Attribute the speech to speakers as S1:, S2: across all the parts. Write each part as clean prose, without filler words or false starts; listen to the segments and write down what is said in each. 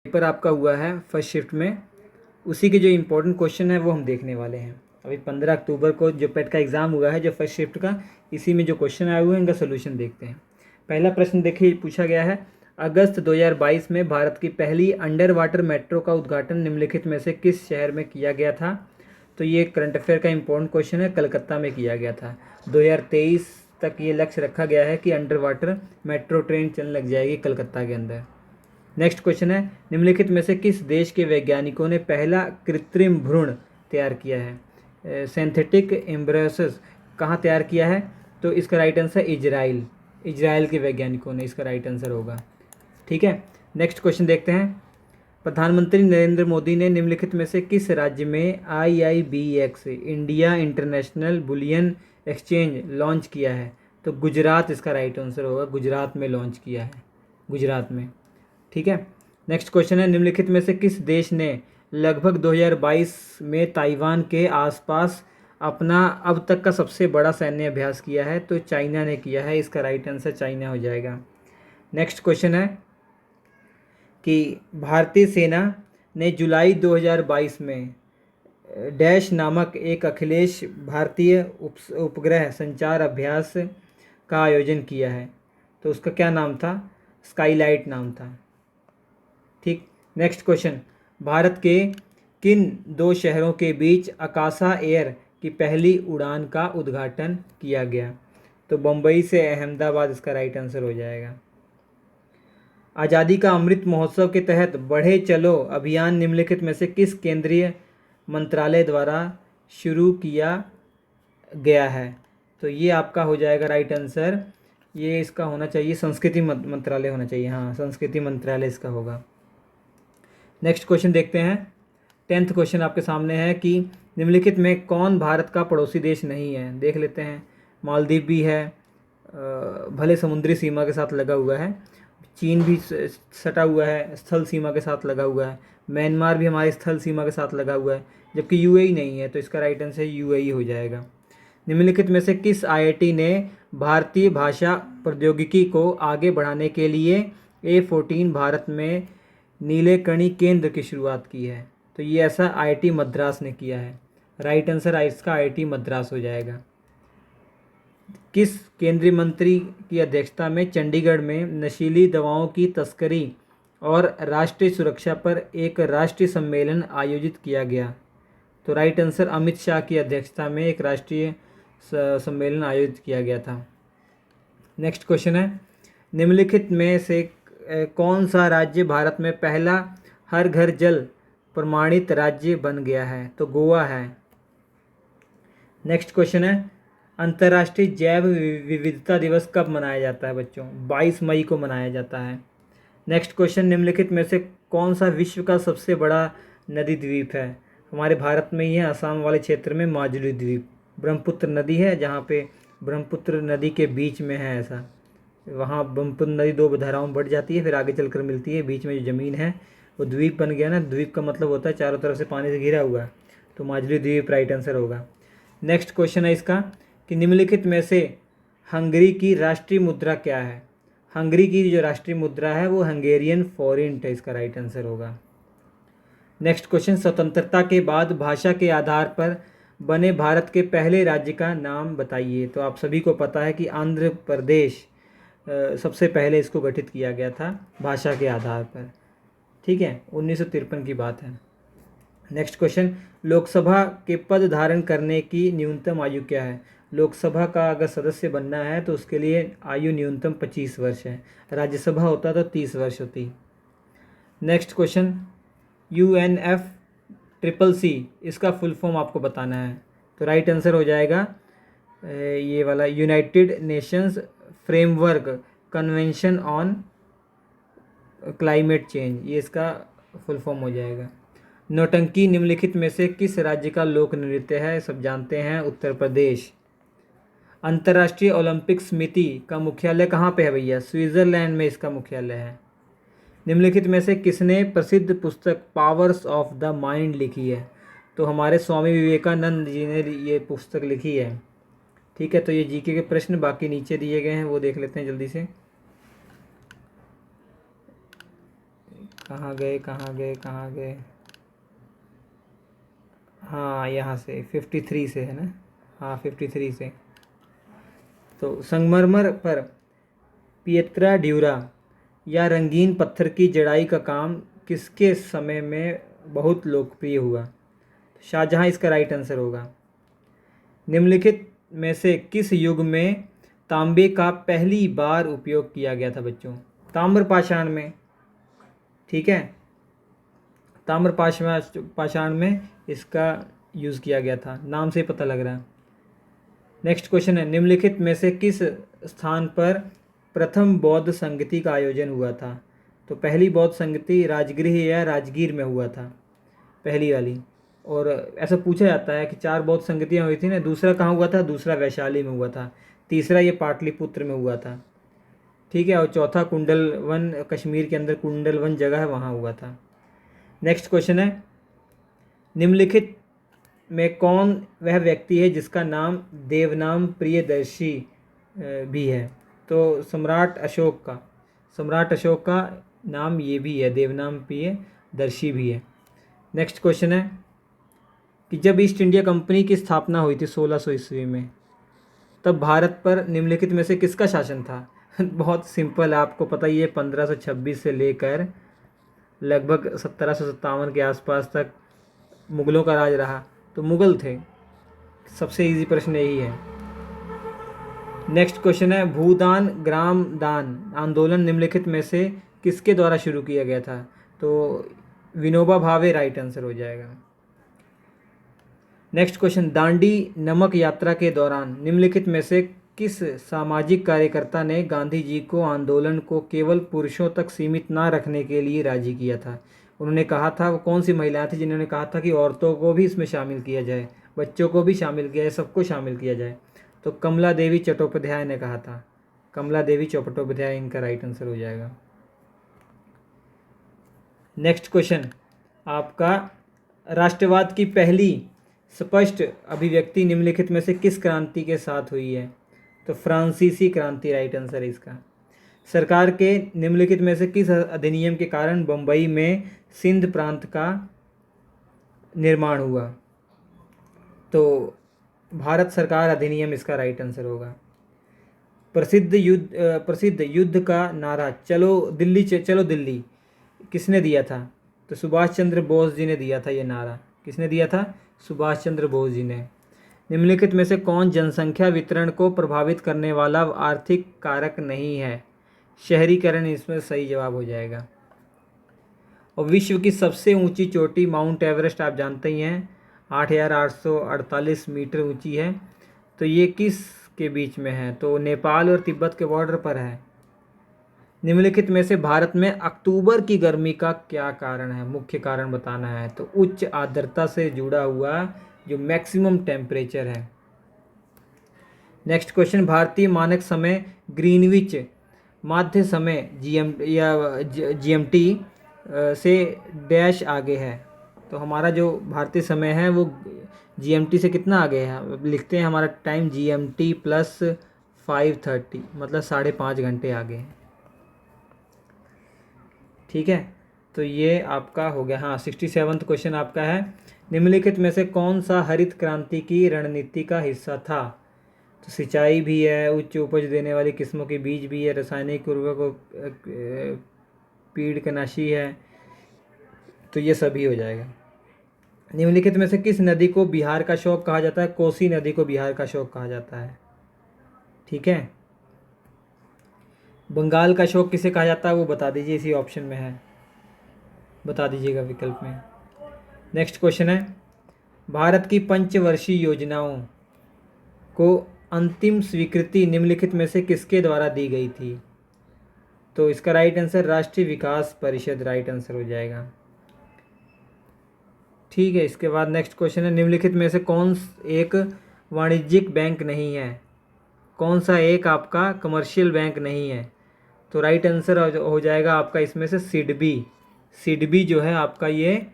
S1: Paper आपका हुआ है फर्स्ट शिफ्ट में, उसी के जो इम्पोर्टेंट क्वेश्चन है वो हम देखने वाले हैं। अभी 15 अक्टूबर को जो पेट का एग्ज़ाम हुआ है जो फर्स्ट शिफ्ट का, इसी में जो क्वेश्चन आए हुए हैं इनका सोल्यूशन देखते हैं। पहला प्रश्न देखिए, पूछा गया है अगस्त 2022 में भारत की पहली अंडर वाटर मेट्रो का उद्घाटन निम्नलिखित में से किस शहर में किया गया था। तो ये करंट अफेयर का इम्पोर्टेंट क्वेश्चन है, कलकत्ता में किया गया था। 2023 तक ये लक्ष्य रखा गया है कि अंडर वाटर मेट्रो ट्रेन चलने लग जाएगी कलकत्ता के अंदर। नेक्स्ट क्वेश्चन है, निम्नलिखित में से किस देश के वैज्ञानिकों ने पहला कृत्रिम भ्रूण तैयार किया है। सिंथेटिक एम्ब्रियोसिस कहाँ तैयार किया है। तो इसका राइट आंसर इजराइल के वैज्ञानिकों ने इसका राइट आंसर होगा। ठीक है, नेक्स्ट क्वेश्चन देखते हैं। प्रधानमंत्री नरेंद्र मोदी ने निम्नलिखित में से किस राज्य में IIBX India international bullion exchange launch किया है। तो गुजरात इसका राइट आंसर होगा, गुजरात में लॉन्च किया है, गुजरात में। ठीक है, नेक्स्ट क्वेश्चन है, निम्नलिखित में से किस देश ने लगभग 2022 में ताइवान के आसपास अपना अब तक का सबसे बड़ा सैन्य अभ्यास किया है। तो चाइना ने किया है, इसका राइट आंसर चाइना हो जाएगा। नेक्स्ट क्वेश्चन है कि भारतीय सेना ने जुलाई 2022 में डैश नामक एक अखिलेश भारतीय उपग्रह संचार अभ्यास का आयोजन किया है। तो उसका क्या नाम था, स्काईलाइट नाम था। ठीक, नेक्स्ट क्वेश्चन, भारत के किन दो शहरों के बीच आकाशा एयर की पहली उड़ान का उद्घाटन किया गया। तो बम्बई से अहमदाबाद इसका राइट आंसर हो जाएगा। आज़ादी का अमृत महोत्सव के तहत बढ़े चलो अभियान निम्नलिखित में से किस केंद्रीय मंत्रालय द्वारा शुरू किया गया है। तो ये आपका हो जाएगा राइट आंसर, ये इसका होना चाहिए संस्कृति मंत्रालय होना चाहिए। हाँ, संस्कृति मंत्रालय इसका होगा। नेक्स्ट क्वेश्चन देखते हैं। 10th क्वेश्चन आपके सामने है कि निम्नलिखित में कौन भारत का पड़ोसी देश नहीं है। देख लेते हैं। मालदीव भी है, भले समुद्री सीमा के साथ लगा हुआ है। चीन भी सटा हुआ है, स्थल सीमा के साथ लगा हुआ है। म्यांमार भी हमारी स्थल सीमा के साथ लगा हुआ है, जबकि UAE नहीं है। तो इसका राइट आंसर UAE हो जाएगा। निम्नलिखित में से किस IIT ने भारतीय भाषा प्रौद्योगिकी को आगे बढ़ाने के लिए A14 भारत में नीलेकणी केंद्र की शुरुआत की है। तो ये ऐसा IIT मद्रास ने किया है। राइट आंसर इसका IIT मद्रास हो जाएगा। किस केंद्रीय मंत्री की अध्यक्षता में चंडीगढ़ में नशीली दवाओं की तस्करी और राष्ट्रीय सुरक्षा पर एक राष्ट्रीय सम्मेलन आयोजित किया गया। तो राइट आंसर अमित शाह की अध्यक्षता में एक राष्ट्रीय सम्मेलन आयोजित किया गया था। नेक्स्ट क्वेश्चन है, निम्नलिखित में से कौन सा राज्य भारत में पहला हर घर जल प्रमाणित राज्य बन गया है। तो गोवा है। नेक्स्ट क्वेश्चन है, अंतर्राष्ट्रीय जैव विविधता दिवस कब मनाया जाता है बच्चों। 22 मई को मनाया जाता है। नेक्स्ट क्वेश्चन, निम्नलिखित में से कौन सा विश्व का सबसे बड़ा नदी द्वीप है। हमारे भारत में ही है, असम वाले क्षेत्र में माजुली द्वीप। ब्रह्मपुत्र नदी है, जहाँ पे ब्रह्मपुत्र नदी के बीच में है ऐसा, वहाँ ब्रह्मपुत्र नदी दो धाराओं में बढ़ जाती है, फिर आगे चलकर मिलती है। बीच में जो ज़मीन है वो द्वीप बन गया ना, द्वीप का मतलब होता है चारों तरफ से पानी से घिरा हुआ। तो माजुली द्वीप राइट आंसर होगा। नेक्स्ट क्वेश्चन है इसका कि निम्नलिखित में से हंगरी की राष्ट्रीय मुद्रा क्या है। हंगरी की जो राष्ट्रीय मुद्रा है वो हंगेरियन फॉरेंट है, इसका राइट आंसर होगा। नेक्स्ट क्वेश्चन, स्वतंत्रता के बाद भाषा के आधार पर बने भारत के पहले राज्य का नाम बताइए। तो आप सभी को पता है कि आंध्र प्रदेश सबसे पहले इसको गठित किया गया था भाषा के आधार पर। ठीक है, 1953 की बात है। नेक्स्ट क्वेश्चन, लोकसभा के पद धारण करने की न्यूनतम आयु क्या है। लोकसभा का अगर सदस्य बनना है तो उसके लिए आयु न्यूनतम 25 वर्ष है। राज्यसभा होता तो 30 वर्ष होती। नेक्स्ट क्वेश्चन, UNFCCC इसका फुल फॉर्म आपको बताना है। तो राइट आंसर हो जाएगा ये वाला, United Nations framework convention on climate change, ये इसका फुल फॉर्म हो जाएगा। नौटंकी निम्नलिखित में से किस राज्य का लोक नृत्य है। सब जानते हैं, उत्तर प्रदेश। अंतर्राष्ट्रीय ओलंपिक समिति का मुख्यालय कहाँ पे है भैया। स्विट्ज़रलैंड में इसका मुख्यालय है। निम्नलिखित में से किसने प्रसिद्ध पुस्तक पावर्स ऑफ द माइंड लिखी है। तो हमारे स्वामी विवेकानंद जी ने ये पुस्तक लिखी है। ठीक है, तो ये जीके के प्रश्न बाकी नीचे दिए गए हैं, वो देख लेते हैं जल्दी से। कहाँ गए कहाँ गए कहाँ गए, हाँ यहाँ से 53 से है ना, हाँ 53 से। तो संगमरमर पर पिएत्रा ड्यूरा या रंगीन पत्थर की जड़ाई का काम किसके समय में बहुत लोकप्रिय हुआ? शाहजहाँ इसका राइट आंसर होगा। निम्नलिखित में से किस युग में तांबे का पहली बार उपयोग किया गया था बच्चों? ताम्रपाषाण में, ठीक है, ताम्रपाषाण में इसका यूज़ किया गया था, नाम से पता लग रहा है। नेक्स्ट क्वेश्चन है, निम्नलिखित में से किस स्थान पर प्रथम बौद्ध संगति का आयोजन हुआ था? तो पहली बौद्ध संगति राजगृह या राजगीर में हुआ था, पहली वाली। और ऐसा पूछा जाता है कि 4 बौद्ध संगतियाँ हुई थी ना, दूसरा कहाँ हुआ था? दूसरा वैशाली में हुआ था, तीसरा ये पाटलिपुत्र में हुआ था, ठीक है, और चौथा कुंडलवन, कश्मीर के अंदर कुंडलवन जगह है, वहाँ हुआ था। नेक्स्ट क्वेश्चन है, निम्नलिखित में कौन वह व्यक्ति है जिसका नाम देवनाम प्रियदर्शी भी है? तो सम्राट अशोक का नाम ये भी है, देवनाम प्रियदर्शी भी है। नेक्स्ट क्वेश्चन है कि जब ईस्ट इंडिया कंपनी की स्थापना हुई थी 1600 ईस्वी में, तब भारत पर निम्नलिखित में से किसका शासन था? बहुत सिंपल है, आपको पता ही है, 1526 से लेकर लगभग 1757 के आसपास तक मुग़लों का राज रहा, तो मुग़ल थे। सबसे इजी प्रश्न यही है। नेक्स्ट क्वेश्चन है, भूदान ग्राम दान आंदोलन निम्नलिखित में से किसके द्वारा शुरू किया गया था? तो विनोबा भावे राइट आंसर हो जाएगा। नेक्स्ट क्वेश्चन, दांडी नमक यात्रा के दौरान निम्नलिखित में से किस सामाजिक कार्यकर्ता ने गांधी जी को आंदोलन को केवल पुरुषों तक सीमित ना रखने के लिए राजी किया था? उन्होंने कहा था, वो कौन सी महिलाएं थी जिन्होंने कहा था कि औरतों को भी इसमें शामिल किया जाए, बच्चों को भी शामिल किया जाए, सबको शामिल किया जाए? तो कमला देवी चट्टोपाध्याय ने कहा था, कमला देवी चट्टोपाध्याय इनका राइट आंसर हो जाएगा। नेक्स्ट क्वेश्चन आपका, राष्ट्रवाद की पहली स्पष्ट अभिव्यक्ति निम्नलिखित में से किस क्रांति के साथ हुई है? तो फ्रांसीसी क्रांति राइट आंसर है इसका। सरकार के निम्नलिखित में से किस अधिनियम के कारण बम्बई में सिंध प्रांत का निर्माण हुआ? तो भारत सरकार अधिनियम इसका राइट आंसर होगा। प्रसिद्ध युद्ध का नारा चलो दिल्ली चलो दिल्ली किसने दिया था? तो सुभाष चंद्र बोस जी ने दिया था ये नारा। किसने दिया था? सुभाष चंद्र बोस जी ने। निम्नलिखित में से कौन जनसंख्या वितरण को प्रभावित करने वाला आर्थिक कारक नहीं है? शहरीकरण इसमें सही जवाब हो जाएगा। और विश्व की सबसे ऊंची चोटी माउंट एवरेस्ट आप जानते ही हैं, 8,848 मीटर ऊंची है। तो ये किस के बीच में है? तो नेपाल और तिब्बत के बॉर्डर पर है। निम्नलिखित में से भारत में अक्टूबर की गर्मी का क्या कारण है? मुख्य कारण बताना है। तो उच्च आर्द्रता से जुड़ा हुआ जो मैक्सिमम टेम्परेचर है। नेक्स्ट क्वेश्चन, भारतीय मानक समय ग्रीनविच माध्य समय GMT से डैश आगे है। तो हमारा जो भारतीय समय है वो GMT से कितना आगे है? लिखते हैं हमारा टाइम GMT प्लस 5:30, मतलब 5.5 घंटे आगे है, ठीक है। तो ये आपका हो गया। हाँ, 67वां क्वेश्चन आपका है, निम्नलिखित में से कौन सा हरित क्रांति की रणनीति का हिस्सा था? तो सिंचाई भी है, उच्च उपज देने वाली किस्मों के बीज भी है, रासायनिक उर्वरक कीटनाशी है, तो ये सभी हो जाएगा। निम्नलिखित में से किस नदी को बिहार का शौक कहा जाता है? कोसी नदी को बिहार का शौक कहा जाता है, ठीक है। बंगाल का शौक किसे कहा जाता है वो बता दीजिए, इसी ऑप्शन में है, बता दीजिएगा विकल्प में। नेक्स्ट क्वेश्चन है, भारत की पंचवर्षीय योजनाओं को अंतिम स्वीकृति निम्नलिखित में से किसके द्वारा दी गई थी? तो इसका राइट आंसर राष्ट्रीय विकास परिषद राइट आंसर हो जाएगा, ठीक है। इसके बाद नेक्स्ट क्वेश्चन है, निम्नलिखित में से कौन एक वाणिज्यिक बैंक नहीं है? कौन सा एक आपका कमर्शियल बैंक नहीं है? तो राइट आंसर हो जाएगा आपका इसमें से सिडबी जो है आपका ये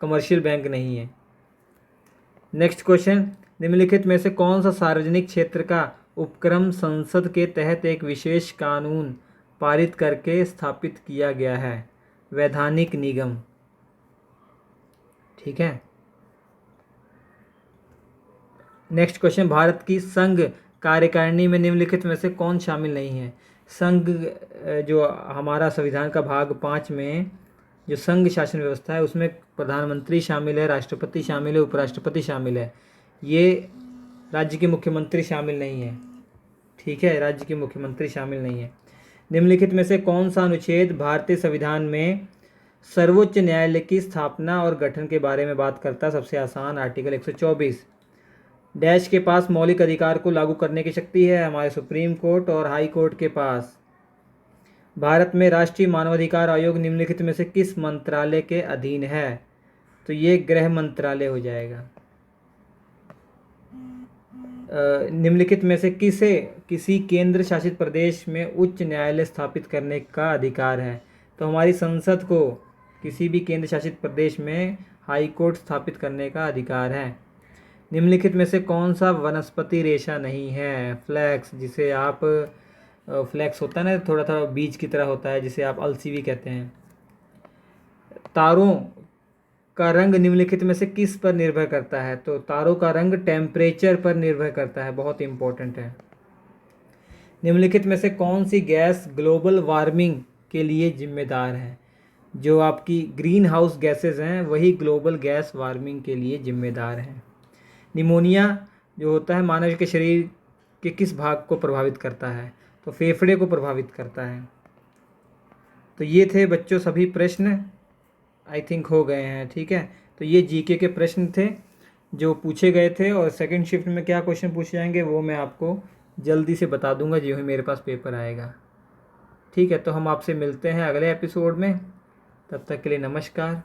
S1: कमर्शियल बैंक नहीं है। नेक्स्ट क्वेश्चन, निम्नलिखित में से कौन सा सार्वजनिक क्षेत्र का उपक्रम संसद के तहत एक विशेष कानून पारित करके स्थापित किया गया है? वैधानिक निगम। ठीक है। नेक्स्ट क्वेश्चन, भारत की संघ कार्यकारिणी में निम्नलिखित में से कौन शामिल नहीं है? संघ जो हमारा संविधान का भाग 5 में जो संघ शासन व्यवस्था है उसमें प्रधानमंत्री शामिल है, राष्ट्रपति शामिल है, उपराष्ट्रपति शामिल है। ये राज्य के मुख्यमंत्री शामिल नहीं है। ठीक है, राज्य के मुख्यमंत्री शामिल नहीं है। निम्नलिखित में से कौन सा अनुच्छेद भारतीय संविधान में सर्वोच्च न्यायालय की स्थापना और गठन के बारे में बात करता है? सबसे आसान, आर्टिकल 124। डैश के पास मौलिक अधिकार को लागू करने की शक्ति है, हमारे सुप्रीम कोर्ट और हाई कोर्ट के पास। भारत में राष्ट्रीय मानवाधिकार आयोग निम्नलिखित में से किस मंत्रालय के अधीन है? तो ये गृह मंत्रालय हो जाएगा। निम्नलिखित में से किसी केंद्र शासित प्रदेश में उच्च न्यायालय स्थापित करने का अधिकार है? तो हमारी संसद को किसी भी केंद्र शासित प्रदेश में हाई कोर्ट स्थापित करने का अधिकार है। निम्नलिखित में से कौन सा वनस्पति रेशा नहीं है? फ्लैक्स, जिसे आप फ्लैक्स होता है ना, थोड़ा थोड़ा बीज की तरह होता है, जिसे आप अलसी भी कहते हैं। तारों का रंग निम्नलिखित में से किस पर निर्भर करता है? तो तारों का रंग टेम्परेचर पर निर्भर करता है, बहुत इंपॉर्टेंट है। निम्नलिखित में से कौन सी गैस ग्लोबल वार्मिंग के लिए जिम्मेदार है? जो आपकी ग्रीन हाउस गैसेज हैं वही ग्लोबल गैस वार्मिंग के लिए जिम्मेदार हैं। निमोनिया जो होता है मानव के शरीर के किस भाग को प्रभावित करता है? तो फेफड़े को प्रभावित करता है। तो ये थे बच्चों सभी प्रश्न, आई थिंक हो गए हैं। ठीक है, तो ये जीके के प्रश्न थे जो पूछे गए थे, और सेकंड शिफ्ट में क्या क्वेश्चन पूछे जाएंगे वो मैं आपको जल्दी से बता दूंगा जो ही मेरे पास पेपर आएगा। ठीक है, तो हम आपसे मिलते हैं अगले एपिसोड में। तब तक के लिए नमस्कार।